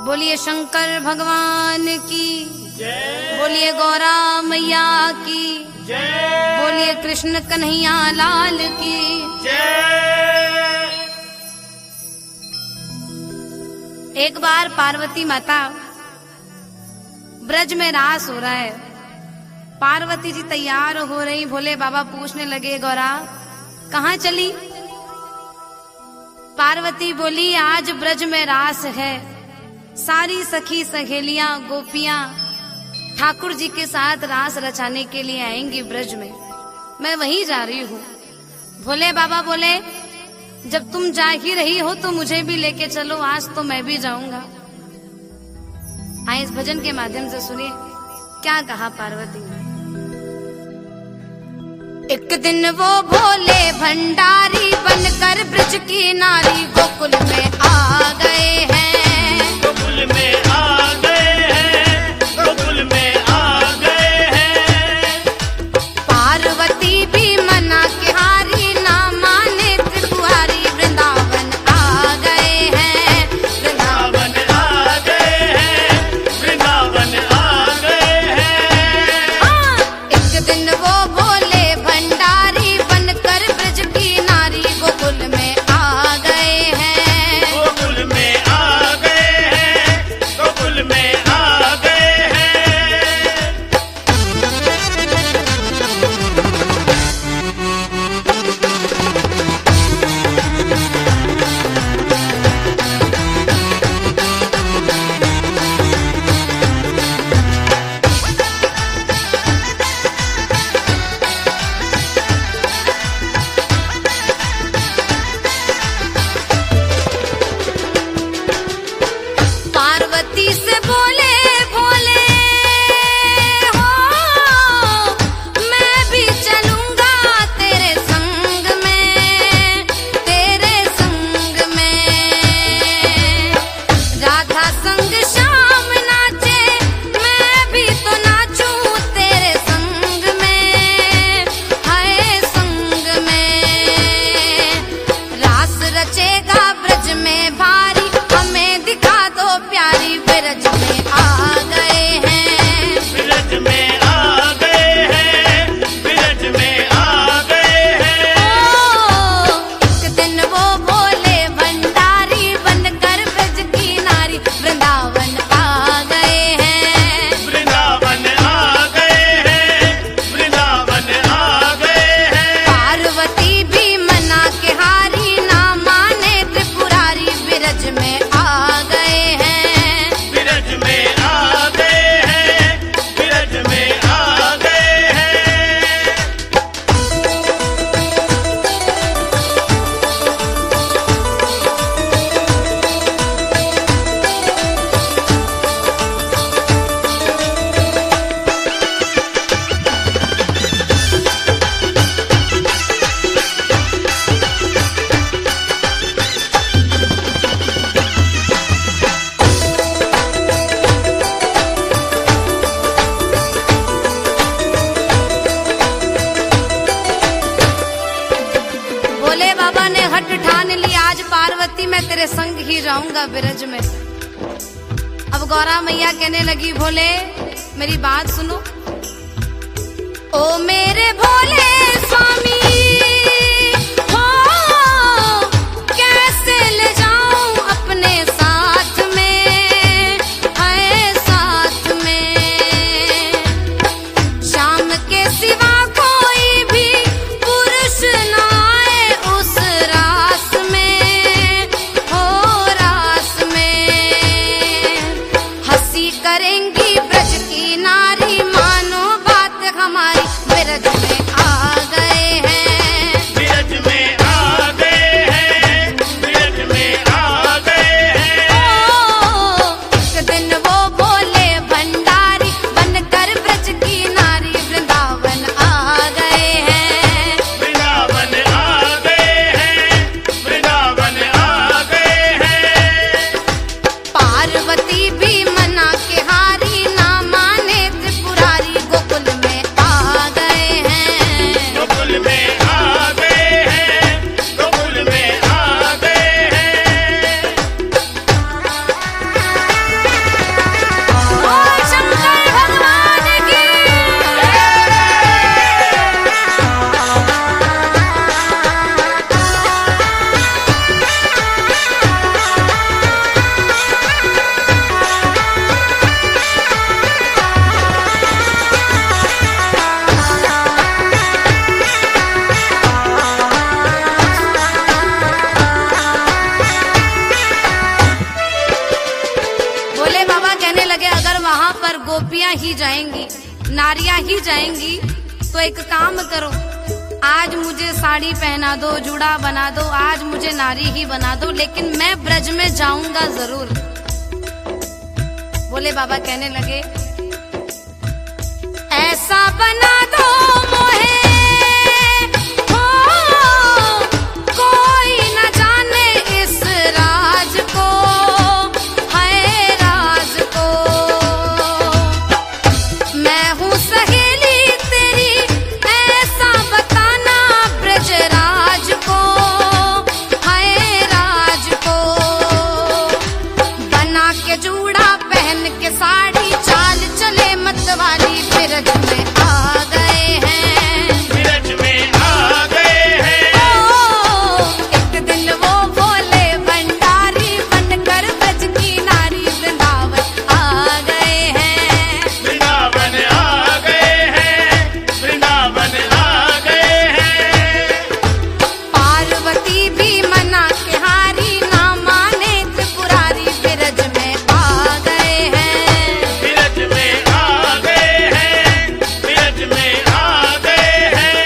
बोलिए शंकर भगवान की जय, बोलिए गौरा मैया की जय, बोलिए कृष्ण कन्हैया लाल की जय। एक बार पार्वती माता ब्रज में रास हो रहा है। पार्वती जी तैयार हो रही, भोले बाबा पूछने लगे गौरा कहाँ चली? पार्वती बोली आज ब्रज में रास है, सारी सखी सहेलियां गोपियां ठाकुर जी के साथ रास रचाने के लिए आएंगी ब्रज में, मैं वहीं जा रही हूँ। भोले बाबा बोले जब तुम जा ही रही हो तो मुझे भी लेके चलो, आज तो मैं भी जाऊंगा। आइए इस भजन के माध्यम से सुनिए क्या कहा पार्वती ने। एक दिन वो भोले भंडारी बनकर ब्रज की नारी गोकुल में आ गए हैं, गोकुल में आ गए हैं, गोकुल में आ गए हैं। पार्वती भी मना के हारी, ना माने त्रिपुरारी वृंदावन आ गए हैं, वृंदावन आ गए हैं, वृंदावन आ गए हैं। हाँ, एक दिन वो भोले भंडारी बनकर ब्रज की नारी गोकुल में आ गए हैं, गोकुल में आ गए हैं, गोकुल में आ गए हैं। पार्वती से बोले भोले हो मैं भी चलूंगा तेरे संग में, तेरे संग में। राधा संग श्याम नाचे, मैं भी तो नाचूं तेरे संग में, हाय संग में। रास रचेगा ब्रज में भारी, हमें दिखा दो प्यारी, ब्रज में आ गए हैं, ब्रज में आ गए हैं, ब्रज में आ गए हैं। ओ एक दिन वो भोले भंडारी बनकर ब्रज की नारी वृंदावन आ गए हैं, वृंदावन आ गए हैं, वृंदावन आ गए हैं। पार्वती भी मना के हारी, ना माने त्रिपुरारी ब्रज में आ गए हैं। ब्रज में आ गए हैं, ब्रज में आ गए हैं। भोले बाबा ने हट ठान लिया, आज पार्वती मैं तेरे संग ही जाऊंगा ब्रज में। अब गौरा मैया कहने लगी भोले मेरी बात सुनो। ओ मेरे भोले स्वामी हो कैसे ले जाऊं अपने साथ में, हाय साथ में। शाम के सिवा कोई भी पुरुष ना आए उस रास में, हो रास में। हंसी करेंगी ब्रज की नारी, मानो बात हमारी, ब्रज में आ गए हैं, गोपियां ही जाएंगी, नारियां ही जाएंगी, तो एक काम करो, आज मुझे साड़ी पहना दो, जूड़ा बना दो, आज मुझे नारी ही बना दो, लेकिन मैं ब्रज में जाऊंगा जरूर। भोले बाबा कहने लगे, ऐसा बना दो मोहे हो, कोई न जाने इस राज को, है राज को। मैं हूँ सहेली तेरी, ऐसा बताना ब्रजराज को, है राज को। बना के जूड़ा पहन के साड़ी, चाल चले मतवाली, ब्रज में आ गए हैं, ब्रज में आ गए हैं। ओ, एक दिन वो बोले भंडारी, बनकर ब्रज की नारी, वृंदावन आ गए हैं, वृंदावन आ गए हैं, वृंदावन आ गए हैं। पार्वती भी मना के हारी, ना माने त्रिपुरारी, ब्रज में आ गए हैं। ब्रज में आ गए हैं, ब्रज में आ गए हैं।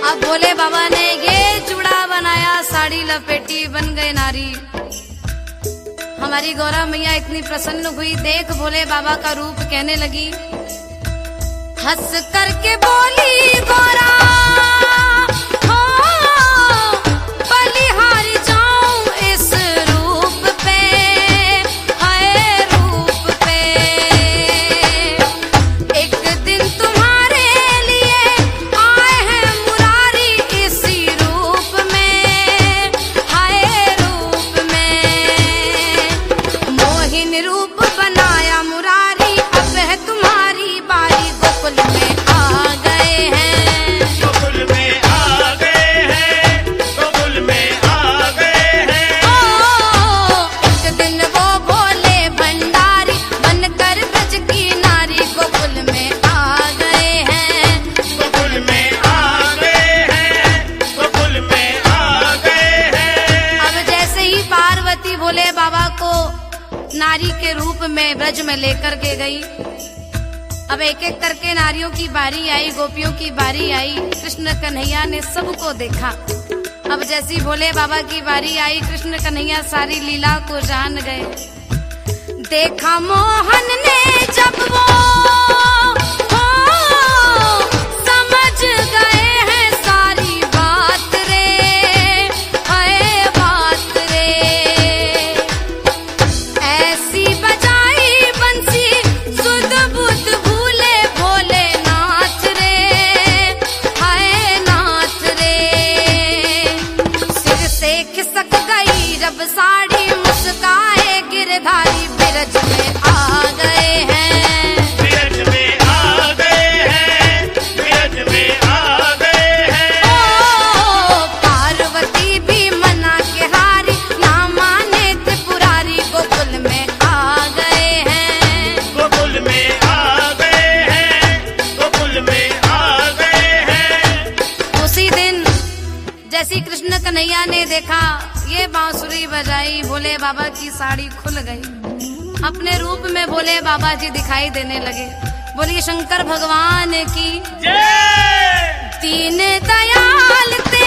अब भोले बाबा ने ये चूड़ा बनाया, साड़ी लपेटी, बन गए नारी। हमारी गौरा मैया इतनी प्रसन्न हुई, देख भोले बाबा का रूप, कहने लगी, हंस करके बोली गौरा, हो बलिहारी जाऊं इस रूप पे, है रूप पे। एक दिन तुम्हारे लिए आए हैं मुरारी, इसी रूप में, है रूप में। मोहिन रूप बनाया मुरारी, अब है तुम्हारी बारी, गोकुल में आ गए हैं, गोकुल में आ गए हैं, गोकुल में आ गए हैं। ओ, एक दिन वो बोले भंडारी, बनकर ब्रज की नारी, गोकुल में आ गए हैं। गोकुल में आ गए हैं, गोकुल में आ गए हैं। अब जैसे ही पार्वती भोले बाबा को नारी के रूप में ब्रज में लेकर के गई, अब एक एक करके नारियों की बारी आई, गोपियों की बारी आई। कृष्ण कन्हैया ने सबको देखा। अब जैसी भोले बाबा की बारी आई, कृष्ण कन्हैया सारी लीला को जान गए। देखा मोहन ने जब वो हो, समझ गए हैं सारी बात रे, है बात रे। ऐसी बजाई बंसी, सुध बुध भूले भोलेनाथ रे, है नाथ रे। सिर से खिसक गई जब साड़ी, मुस्काए गिरधारी, ब्रज में आ गए हैं, ब्रज में आ गए हैं, ब्रज में आ गए हैं। ओ, पार्वती भी मना के हारी, ना माने त्रिपुरारी, गोकुल में आ गए हैं, गोकुल में आ गए हैं, गोकुल में आ गए हैं। उसी दिन जैसी कृष्ण कन्हैया ने देखा, ये बांसुरी बजाई, भोले बाबा की साड़ी खुल गई। अपने रूप में भोले बाबा जी दिखाई देने लगे। बोलिए शंकर भगवान की जय। तीन दयाल ते